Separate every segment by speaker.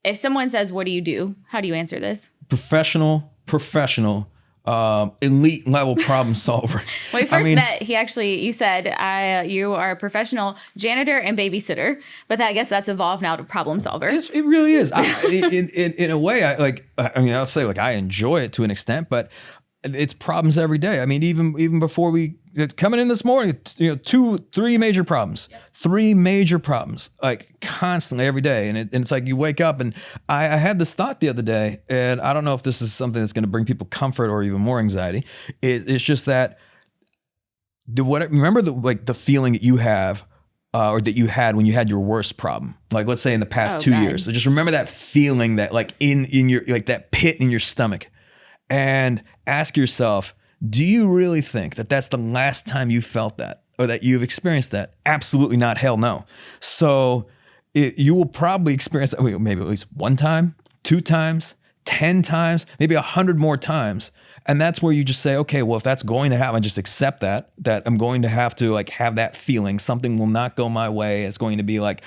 Speaker 1: if someone says, what do you do? How do you answer this?
Speaker 2: Professional, elite level problem solver.
Speaker 1: When we first met, you said you are a professional janitor and babysitter, but I guess that's evolved now to problem solver.
Speaker 2: It really is. In a way, I'll say like I enjoy it to an extent, but it's problems every day. I mean, even before coming in this morning, 3 major problems, 3 major problems, like constantly every day. And it's like you wake up, and I had this thought the other day, and I don't know if this is something that's going to bring people comfort or even more anxiety. It's just that remember the feeling that you have, or that you had when you had your worst problem, like let's say in the past 2 years. So just remember that feeling, that like in your, like that pit in your stomach, and ask yourself, do you really think that that's the last time you felt that, or that you've experienced that? Absolutely not. Hell no. So you will probably experience that maybe at least 1 time, 2 times, 10 times, maybe 100 more times. And that's where you just say, okay, well, if that's going to happen, just accept that I'm going to have to like have that feeling. Something will not go my way. It's going to be like,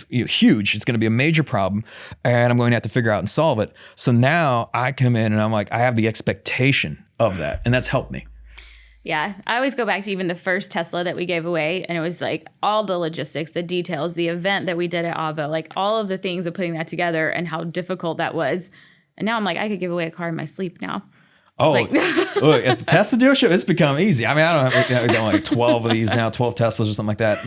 Speaker 2: huge. It's going to be a major problem, and I'm going to have to figure out and solve it. So now I come in and I'm like, I have the expectation of that, and that's helped me.
Speaker 1: Yeah. I always go back to even the first Tesla that we gave away, and it was like all the logistics, the details, the event that we did at Avo, like all of the things of putting that together and how difficult that was. And now I'm like, I could give away a car in my sleep now.
Speaker 2: Oh, look, at the Tesla dealership, it's become easy. I mean, I don't have like 12 of these now, 12 Teslas or something like that.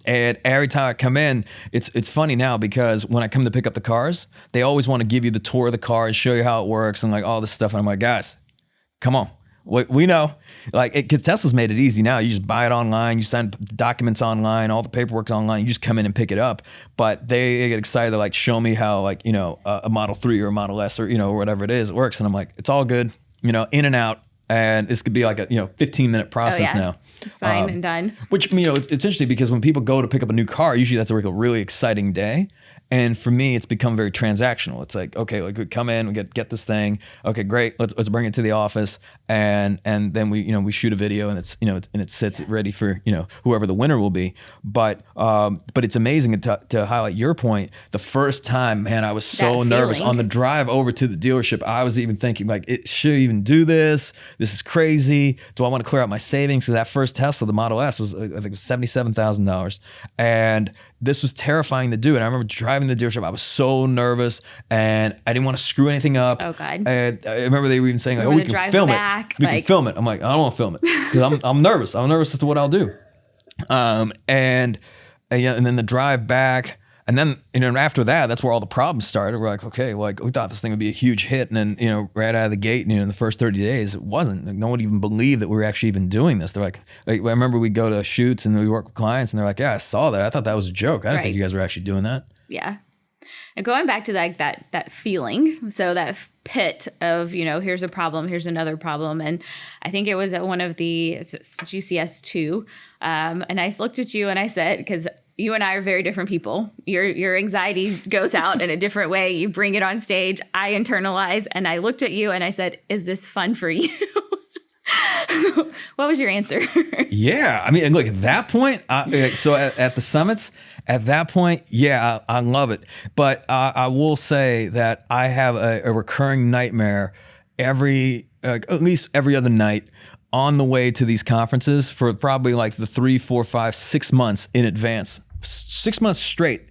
Speaker 2: And every time I come in, it's funny now, because when I come to pick up the cars, they always want to give you the tour of the car and show you how it works and like all this stuff. And I'm like, guys, come on. We know, like, because Tesla's made it easy now. You just buy it online, you sign documents online, all the paperwork's online. You just come in and pick it up. But they get excited to like show me how, like, a Model 3 or a Model S or or whatever it is works. And I'm like, it's all good, in and out. And this could be like a 15-minute process now.
Speaker 1: Sign and done.
Speaker 2: Which it's interesting, because when people go to pick up a new car, usually that's like a really exciting day. And for me, it's become very transactional. It's like, okay, like we come in, we get this thing. Okay, great. Let's bring it to the office, and then we shoot a video, and it's and it sits ready for whoever the winner will be. But it's amazing to highlight your point. The first time, man, I was so nervous on the drive over to the dealership. I was even thinking like, should I even do this? This is crazy. Do I want to clear out my savings? Because that first Tesla, the Model S, was I think it was $77,000, and this was terrifying to do. And I remember driving the dealership, I was so nervous, and I didn't want to screw anything up.
Speaker 1: Oh God!
Speaker 2: And I remember they were even saying, like, "Oh, we can film it. We can film it." I'm like, I don't want to film it, because I'm nervous. I'm nervous as to what I'll do. And then the drive back. And then, after that, that's where all the problems started. We're like, okay, like we thought this thing would be a huge hit. And then, right out of the gate, in the first 30 days, it wasn't. Like, no one even believed that we were actually even doing this. They're like, I remember we go to shoots and we work with clients, and they're like, yeah, I saw that. I thought that was a joke. I didn't think you guys were actually doing that.
Speaker 1: Yeah. And going back to like that feeling, so that pit of, here's a problem, here's another problem. And I think it was at one of the GCS 2. And I looked at you and I said, because you and I are very different people. Your anxiety goes out in a different way. You bring it on stage. I internalize. And I looked at you and I said, is this fun for you? What was your answer?
Speaker 2: Yeah. I mean, look, at that point, so at the summits, at that point, yeah, I love it. But I will say that I have a recurring nightmare at least every other night on the way to these conferences for probably like the 3, 4, 5, 6 months in advance. 6 months straight,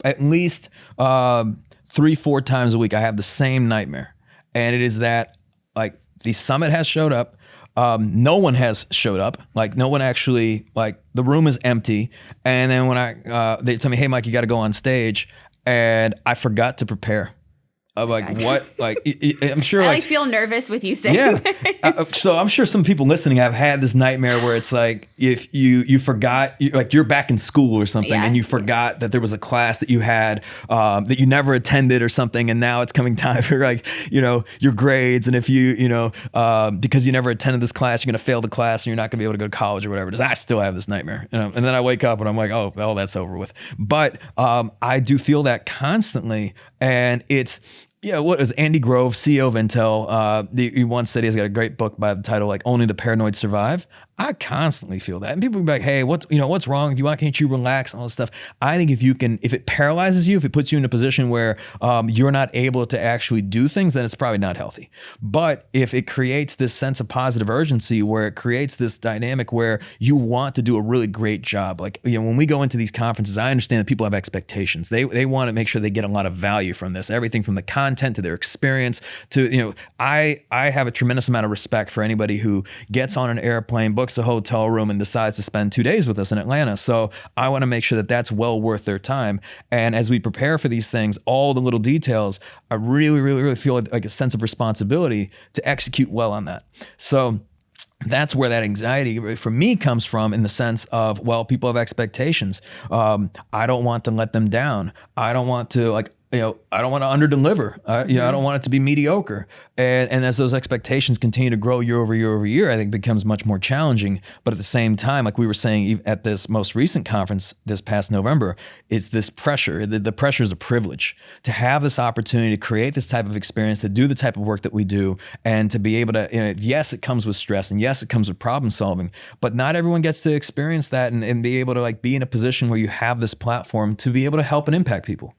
Speaker 2: at least 3, 4 times a week, I have the same nightmare. And it is that, like, the summit has showed up. No one has showed up. Like, no one actually, like, the room is empty. And then when they tell me, hey, Mike, you got to go on stage. And I forgot to prepare. I'm like, what? Like, I'm sure.
Speaker 1: I feel nervous with you saying this.
Speaker 2: So I'm sure some people listening have had this nightmare where it's like, if you forgot, like you're back in school or something, and you forgot that there was a class that you had that you never attended or something, and now it's coming time for like, your grades, and if because you never attended this class, you're gonna fail the class, and you're not gonna be able to go to college or whatever. I still have this nightmare, and then I wake up and I'm like, oh, that's over with. But I do feel that constantly, and it's. Yeah, what is Andy Grove, CEO of Intel? He once said he's got a great book by the title like "Only the Paranoid Survive." I constantly feel that. And people be like, hey, what's wrong with you? Why can't you relax? And all this stuff. I think if it paralyzes you, if it puts you in a position where you're not able to actually do things, then it's probably not healthy. But if it creates this sense of positive urgency, where it creates this dynamic where you want to do a really great job, like, when we go into these conferences, I understand that people have expectations. They want to make sure they get a lot of value from this, everything from the content to their experience to, I have a tremendous amount of respect for anybody who gets on an airplane, books a hotel room, and decides to spend 2 days with us in Atlanta. So I want to make sure that that's well worth their time. And as we prepare for these things, all the little details, I really, really, really feel like a sense of responsibility to execute well on that. So that's where that anxiety for me comes from, in the sense of, well, people have expectations. I don't want to let them down. I don't want to I don't want to underdeliver. I don't want it to be mediocre. And as those expectations continue to grow year over year over year, I think it becomes much more challenging. But at the same time, like we were saying at this most recent conference this past November, it's this pressure. The pressure is a privilege to have this opportunity to create this type of experience, to do the type of work that we do, and to be able to, yes, it comes with stress, and yes, it comes with problem solving, but not everyone gets to experience that and be able to be in a position where you have this platform to be able to help and impact people.